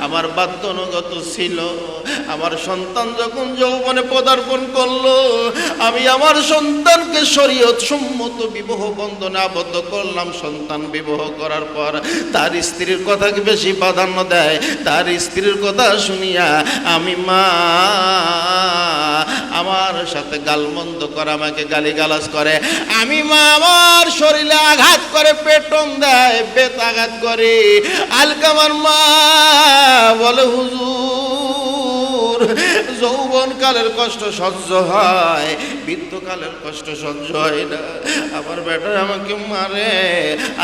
আমার বাধ্যগত ছিল। আমার সন্তান যখন যৌবনে পদার্পণ করলো, আমি আমার সন্তানকে শরীয়ত সম্মত বিবাহ বন্ধনে আবদ্ধ করলাম। সন্তান বিবাহ করার পর তার স্ত্রীর কথাকে বেশি প্রাধান্য দেয়। তার স্ত্রীর কথা শুনিয়া আমি মা আমার সাথে গালমন্দ করে, আমাকে গালিগালাজ করে। আমি মা আমার শরীরে আঘাত করে, পেটন দেয়, বেতাঘাত করে। আলকামার মা বলে, হুজুর যৌবন কালের কষ্ট সহ্য হয়, বৃদ্ধকালের কষ্ট সহ্য হয় না, আমার বেটা আমাকে মারে।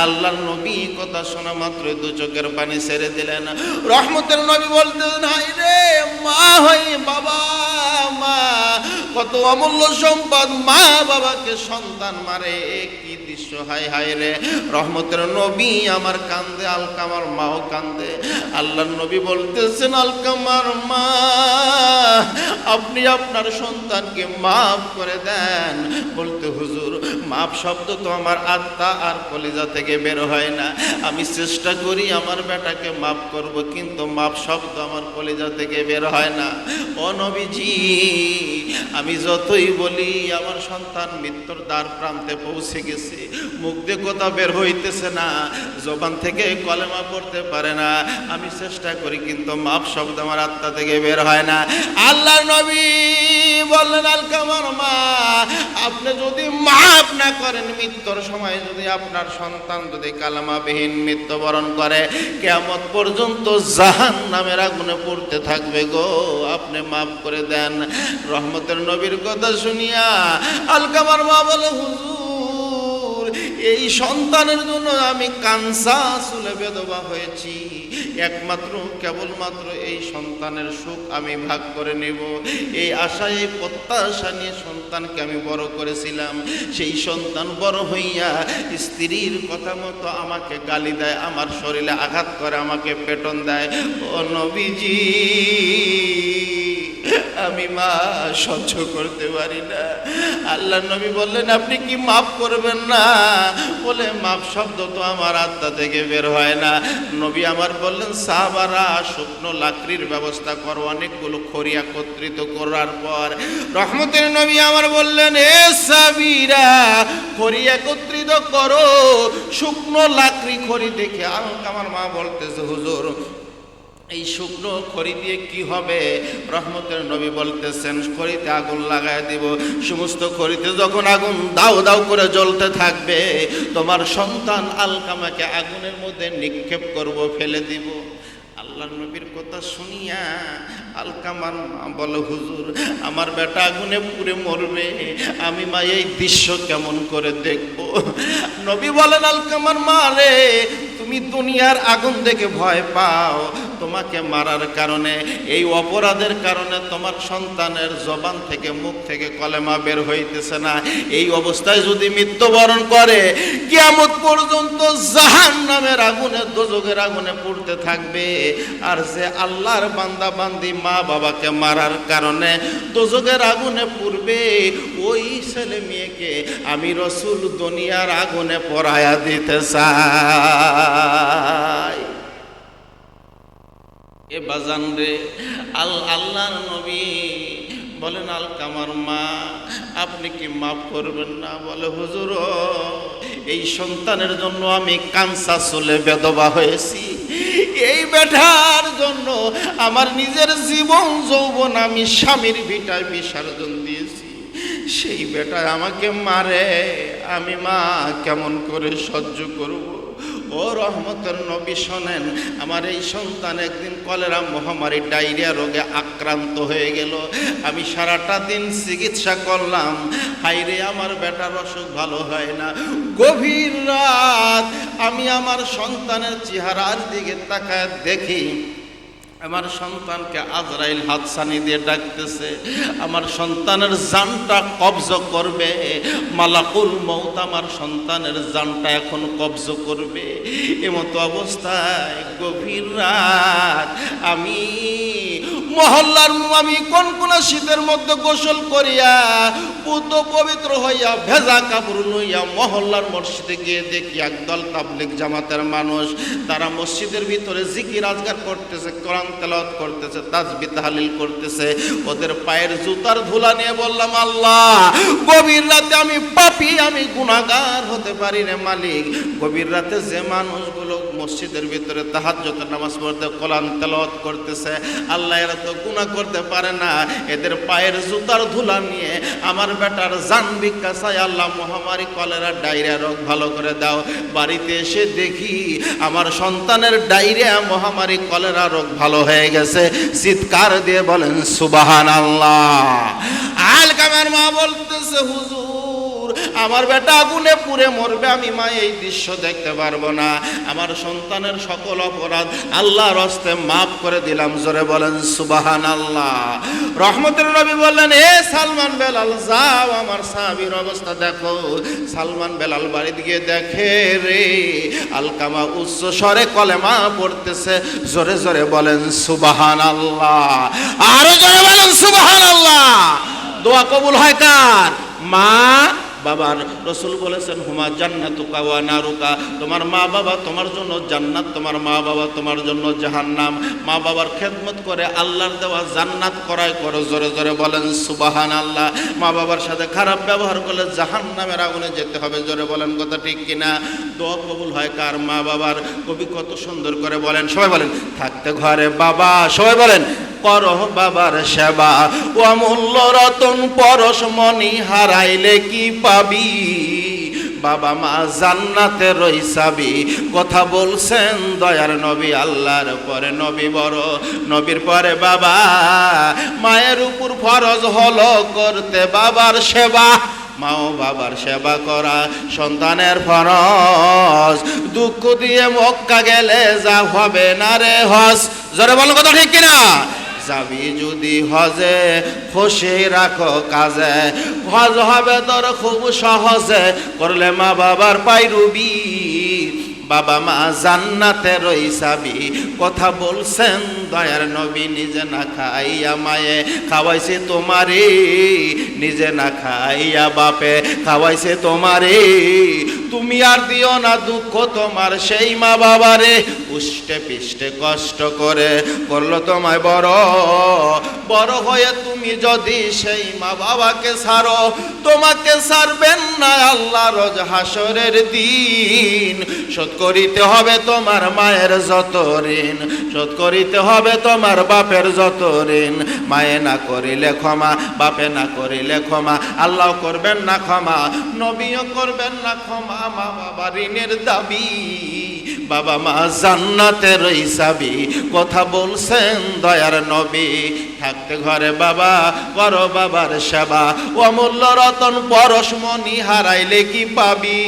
আল্লাহর নবী কথা শোনা মাত্র দু চোখের পানি ছেড়ে দিলেন। রহমতের নবী বলতেন, হাই রে মা হয় বাবা, মা কত অমূল্য সম্পদ, মা বাবাকে সন্তান মারে, কি দৃশ্য, হায় হায় রে। রহমতের নবী আমার কান্দে, আলকামার মাও কান্দে। আল্লাহর নবী বলতেছেন, আলকামার মা আপনি আপনার সন্তানকে মাফ করে দেন। বলতে, হুজুর মাফ শব্দ তো আমার আত্মা আর কলিজা থেকে বের হয় না। আমি চেষ্টা করি আমার বেটাকে মাফ করব, কিন্তু মাফ শব্দ আমার কলিজা থেকে বের হয় না। ও নবীজি, আমি যতই বলি আমার সন্তান মৃত্যুর দ্বার প্রান্তে পৌঁছে গেছে, মুখ দিয়ে কথা বের হইতেছে না, জবান থেকে কলেমা পড়তে পারে না। আমি চেষ্টা করি কিন্তু মাফ শব্দ আমার আত্মা থেকে বের হয় না। আল্লাহর নবী বললেন, আলকামার মা আপনি যদি মাফ না করেন, মৃত্যুর সময় যদি আপনার সন্তান যদি কালেমাবিহীন মৃত্যুবরণ করে, কিয়ামত পর্যন্ত জাহান্নামের আগুনে পড়তে থাকবে গো, আপনি মাফ করে দেন। রহমতের নবীর কথা শুনিয়া আলকামার মা বলে, হুজুর এই সন্তানের জন্য আমি কানসা চুলে বেধবা হয়েছি, একমাত্র কেবলমাত্র এই সন্তানের সুখ আমি ভাগ করে নেব, এই আশায় এই প্রত্যাশা নিয়ে সন্তানকে আমি বড় করেছিলাম। সেই সন্তান বড় হইয়া স্ত্রীর কথা মতো আমাকে গালি দেয়, আমার শরীরে আঘাত করে, আমাকে পেটন দেয়। ও নবীজি, আমি মা সহ্য করতে পারি না। আল্লাহ নবী বললেন, আপনি কি মাফ করবেন না? বলে, মাফ শব্দ তো আমার আত্মা থেকে বের হয় না। নবী আমার বললেন, সাহাবারা শুকনো লাকড়ির ব্যবস্থা করো, অনেকগুলো খড়ি একত্রিত করার পর রহমতের নবী আমার বললেন, এ সাবিরা খড়ি একত্রিত করো, শুকনো লাকড়ি খড়ি দেখে আমার মা বলতেছে, হুজুর এই শুকনো খড়ি দিয়ে কি হবে? রহমতের নবী বলতেছেন, খড়িতে আগুন লাগায় দিব, সমস্ত খড়িতে যখন আগুন দাউ দাউ করে জ্বলতে থাকবে, তোমার সন্তান আলকামাকে আগুনের মধ্যে নিক্ষেপ করব, ফেলে দিব। আল্লাহর নবীর কথা শুনিয়া আলকামার মা বলে, হুজুর আমার বেটা আগুনে পুড়ে মরবে, আমি মা এই দৃশ্য কেমন করে দেখব? নবী বলেন, আলকামার মা রে, তুমি দুনিয়ার আগুন দেখে ভয় পাও, তোমাকে মারার কারণে, এই অপরাধের কারণে তোমার সন্তানের জবান থেকে মুখ থেকে কলেমা বের হইতেছে না। এই অবস্থায় যদি মৃত্যুবরণ করে, কিয়ামত পর্যন্ত জাহান্নামের আগুনে, দোজখের আগুনে পুড়তে থাকবে। আর যে আল্লাহর বান্দা বান্দি মা বাবাকে মারার কারণে দোজখের আগুনে পুড়বে, ওই ছেলে মেয়েকে আমি রাসূল দুনিয়ার আগুনে পোড়ায়া দিতে চাই। এ বাজান রে, আল্লাহর নবী বলেন, আলকামার মা আপনি কি মাফ করবেন না? বলে, হুজুর এই সন্তানের জন্য আমি কানসা চুলে বেধবা হয়েছি, এই বেটার জন্য আমার নিজের জীবন যৌবন আমি স্বামীর ভিটায় বিসর্জন দিয়েছি, সেই বেটা আমাকে মারে, আমি মা কেমন করে সহ্য করব? ও রহমতের নবী শোনেন, আমার এই সন্তান একদিন কলেরা মহামারী ডায়রিয়া রোগে আক্রান্ত হয়ে গেল। আমি সারাটা দিন চিকিৎসা করলাম, হাইরে আমার বেটার অসুখ ভালো হয় না। গভীর রাত আমি আমার সন্তানের চেহারার দিকে তাকায় দেখি, আমার সন্তানকে আজরাইল হাতছানি দিয়ে ডাকতেছে, আমার সন্তানের জানটা কবজ করবে, মালাকুল মউত আমার সন্তানের জানটা এখন কবজ করবে। এমতো অবস্থায় গভীর রাত আমি মহল্লার, আমি কোন শীতের মধ্যে গোসল করিয়া পুত পবিত্র হইয়া ভেজা কাপড় লইয়া মহল্লার মসজিদে গিয়ে দেখি একদল তাবলিগ জামাতের মানুষ, তারা মসজিদের ভিতরে জিকির আজগার করতেছে, কোরআন তেলাওয়াত করতেছে, তাসবিহ তাহলিল করতেছে, ওদের পায়ের জুতার ধুলা নিয়ে বললাম, আল্লাহ গভীর রাতে আমি পাপী, আমি গুনাহগার হতে পারি রে মালিক। গভীর রাতে যে মানুষগুলো মসজিদের ভিতরে তাহাজ্জুদের নামাজ পড়তে কোরআন তেলাওয়াত করতেছে, আল্লাহ এরা তো গুনাহ করতে পারে না, এদের পায়ের জুতার ধুলা নিয়ে আমার বেটার জান ভিক্ষা চাই আল্লাহ, মহামারী কলেরা ডায়রিয়া রোগ ভালো করে দাও। বাড়িতে এসে দেখি আমার সন্তানের ডায়রিয়া মহামারী কলেরা রোগ ভালো হয়ে গেছে। চিৎকার দিয়ে বলেন সুবহানাল্লাহ। আলকামার মা বলতেছে, হুজুর আমার বেটা আগুনে পুড়ে মরবে, আমি মা এই দৃশ্য দেখতে পারবো না, আমার সন্তানের সকল অপরাধ আল্লাহর হস্তে মাফ করে দিলাম। জোরে বলেন সুবহানাল্লাহ। রহমতের নবী বললেন, এ সালমান বেলাল যাও আমার সাহাবীর অবস্থা দেখো। সালমান বেলাল বাড়িতে গিয়ে দেখে রে আলকামা উচ্চ স্বরে কলেমা পড়তেছে। জোরে জোরে বলেন সুবহানাল্লাহ, আরো জোরে বলেন সুবহানাল্লাহ। দোয়া কবুল হয় কার? মা বাবার। রসুল বলেছেন, হুমা জান্নাতুকা ওয়া নারুকা, তোমার মা বাবা তোমার জন্য জান্নাত, তোমার মা বাবা তোমার জন্য জাহান্নাম। মা বাবার খেদমত করে আল্লাহর দেওয়া জান্নাত করায় করো। জোরে জোরে বলেন সুবহানাল্লাহ। মা বাবার সাথে খারাপ ব্যবহার করলে জাহান্নামের আগুনে যেতে হবে। জোরে বলেন কথা ঠিক কিনা? দোয়া কবুল হয় কার? মা বাবার। কবি কত সুন্দর করে বলেন, সবাই বলেন, থাকতে ঘরে বাবা, সবাই বলেন, করো বাবার সেবা, অমূল্য রতন পরশমণি হারাইলে কি পাবি, বাবা মা জান্নাতে রইসাবি। কথা বলছেন দয়ার নবী, আল্লাহর পরে নবী বড়, নবীর পরে বাবা। মায়ের উপর ফরজ হলো করতে বাবার সেবা, মা ও বাবার সেবা করা সন্তানের ফরজ। দুঃখ দিয়ে মক্কা গেলে যা হবে না রে হজ। জোরে বলো কথা ঠিক কিনা? যাবি যদি হজে খুশি রাখো কাজে, হজ হবে তোর খুব সহজে, করলে মা বাবার পাইরুবি, বাবা মা জান্নাতে রইসাবি। কথা বলছেন দয়ার নবী, নিজে না খাইয়া মায়ে খাওয়াইছে তোমারে, নিজে না খাইয়া বাপে খাওয়াইছে তোমারে, তুমি আর দিও না দুঃখ তোমার সেই মা বাবারে। উষ্টে পিষ্টে কষ্ট করে করলো তোমায় বড়, বড় হয়ে তুমি যদি সেই মা বাবাকে ছাড়ো, তোমাকে ছাড়বেন না আল্লাহ রোজ হাসরের দিন। শোধ করিতে হবে তোমার মায়ের যত ঋণ, শোধ করিতে হবে তোমার বাপের যত ঋণ। মায়ে না করিলে ক্ষমা, বাপে না করিলে ক্ষমা, আল্লাহ করবেন না ক্ষমা, নবীও করবেন না ক্ষমা। মা বাবা ঋণের দাবি, বাবা মা জান্নাতে রইসাবি। কথা বলছেন দয়ার নবী, থাকতে ঘরে বাবা, করো বাবার সেবা, অমূল্য রতন পরশমণি হারাইলে কি পাবি,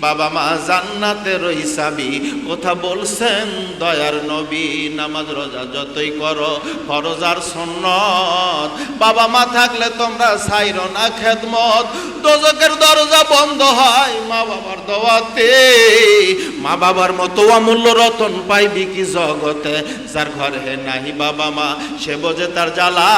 বাবা মা জান্নাতে রইসাবি। কথা বলছেন দয়ার নবী। নামাজ রোজা যতই করো ফরজ আর সুন্নত, বাবা মা থাকলে তোমরা ছাইরো না খেদমত। দোজখের দরজা বন্ধ হয় মা বাবার দোয়াতে, মা বাবার মতো অমূল্য রতন পাইবি কি জগতে। যার ঘরে নাহি বাবা মা সে বোঝে তার জ্বালা,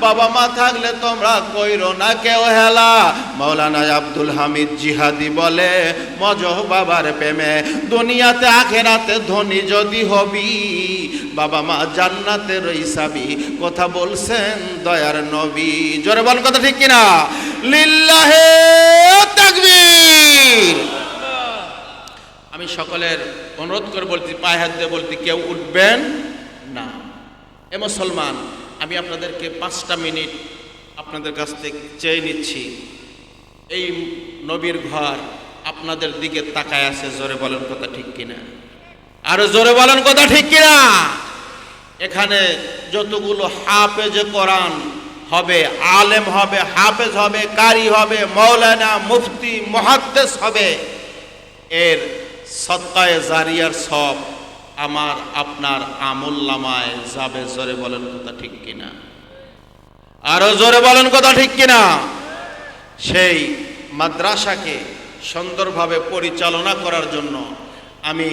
বাবা মা থাকলে তোমরা কইরো না কেউ হেলা। মাওলানা আব্দুল হামিদ জিহাদি বলে, মজহ বাবার প্রেমে দুনিয়াতে আখেরাতে ধনী যদি হবি, বাবা মা জান্নাতে রইসাবি। কথা বলছেন দয়ার নবী। জোরে বল কথা ঠিক কিনা? লিল্লাহে তাকবীর। আমি সকলের অনুরোধ করে বলছি, পায়ে হাত দিয়ে বলতে কেউ উঠবেন না। এ মুসলমান, আমি আপনাদেরকে 5টা মিনিট আপনাদের কাছ থেকে চেয়ে নিচ্ছি। এই নবীর ঘর আপনাদের দিকে তাকায় আছে। জোরে বলেন কথা ঠিক কিনা? আরো জোরে বলেন কথা ঠিক কিনা? এখানে যতগুলো হাফেজ কোরআন হবে, আলেম হবে, হাফেজ হবে, কারি হবে, মাওলানা, মুফতি, মুহাদ্দিস হবে, এর সদকায়ে জারিয়ার সব আমার আপনার আমলনামায় যাবে। জোরে বলেন কথা ঠিক কিনা? আরো জোরে বলেন কথা ঠিক কিনা? সেই মাদ্রাসাকে সুন্দরভাবে পরিচালনা করার জন্য আমি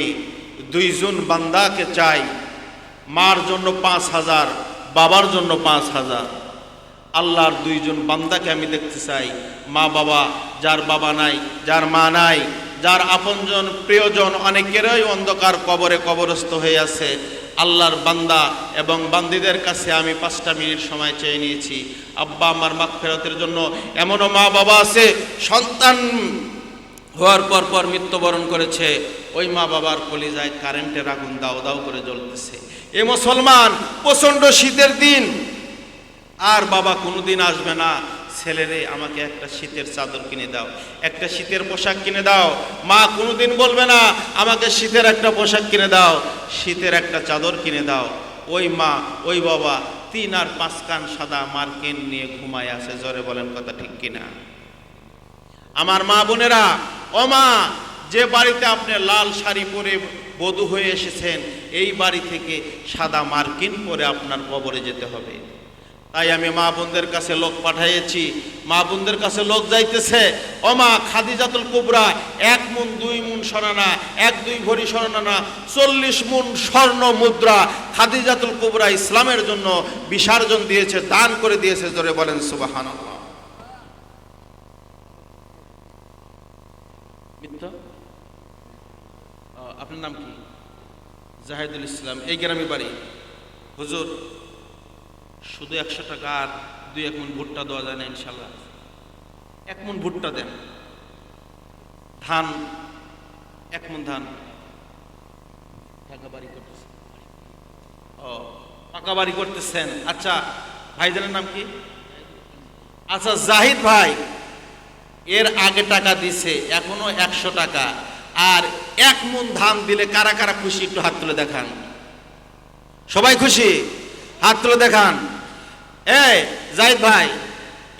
2 জন বান্দাকে চাই। মার জন্য 5,000, বাবার জন্য 5,000। আল্লাহর 2 জন বান্দাকে আমি দেখতে চাই। মা বাবা, যার বাবা নাই, যার মা নাই, যার আপনজন প্রিয়জন অনেকেরই অন্ধকার কবরে কবরস্থ হয়ে আছে, আল্লাহর বান্দা এবং বান্দীদের কাছে আমি 5টা মিনিট সময় চেয়ে নিয়েছি। আব্বা আমার মাগফিরাতের জন্য। এমনও মা বাবা আছে সন্তান হওয়ার পর মৃত্যুবরণ করেছে, ওই মা বাবার কলিজায় কারেন্টের আগুন দাও দাও করে জ্বলতেছে। এ মুসলমান, প্রচণ্ড শীতের দিন, আর বাবা কোনোদিন আসবে না, ছেলেরে আমাকে একটা শীতের চাদর কিনে দাও, একটা শীতের পোশাক কিনে দাও। মা কোনোদিন বলবে না আমাকে শীতের একটা পোশাক কিনে দাও, শীতের একটা চাদর কিনে দাও। ওই মা ওই বাবা 3 আর 5 কান সাদা মার্কিন নিয়ে ঘুমায় আছে। জোরে বলেন কথা ঠিক কিনা? আমার মা বোনেরা, ও মা, যে বাড়িতে আপনি লাল শাড়ি পরে বধূ হয়ে এসেছেন, এই বাড়ি থেকে সাদা মার্কিন পরে আপনার কবরে যেতে হবে। তাই আমি মা বোনদের কাছে লোক পাঠাইয়েছি, মা বোনদের কাছে লোক যাইতেছে। ও মা, খাদিজাতুল কুবরা 1 মুন 2 মুন সোনা, 1-2 ভরি সোনা না, 40 মুন স্বর্ণ মুদ্রা খাদিজাতুল কুবরা ইসলামের জন্য বিসর্জন দিয়েছে, দান করে দিয়েছে। জোরে বলেন সুবহানাল্লাহ। মিথ্যা? আপনার নাম কি? জাহিদুল ইসলাম। এই গ্রামে বাড়ি। হুজুর, শুধু 100 টাকা আর 2-1 মণ ভুট্টা দেওয়া যায় না? ইনশাল্লাহ 1 মণ ভুট্টা দেন। ধান 1 মণ ধান। পাকা বাড়ি করতেছেন? ও, পাকা বাড়ি করতেছেন। আচ্ছা, ভাইজানের নাম কি? আচ্ছা, জাহিদ ভাই এর আগে টাকা দিছে, এখনো 100 টাকা আর 1 মণ ধান দিলে কারা কারা খুশি? একটু হাত তুলে দেখান। সবাই খুশি? হাত তুলে দেখান। এই জাহিদ ভাই,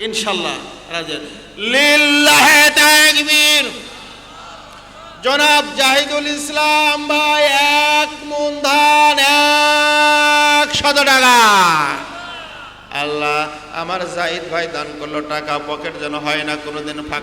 ইনশাল্লাহ রাজি। লিল্লাহে তাকবীর। জনাব জাহিদুল ইসলাম ভাই 1 মণ ধান 100 টাকা। আল্লাহ, আমার জাহিদ ভাই দান করলো টাকা, পকেট যেন হয় না কোনোদিন ফাঁকা।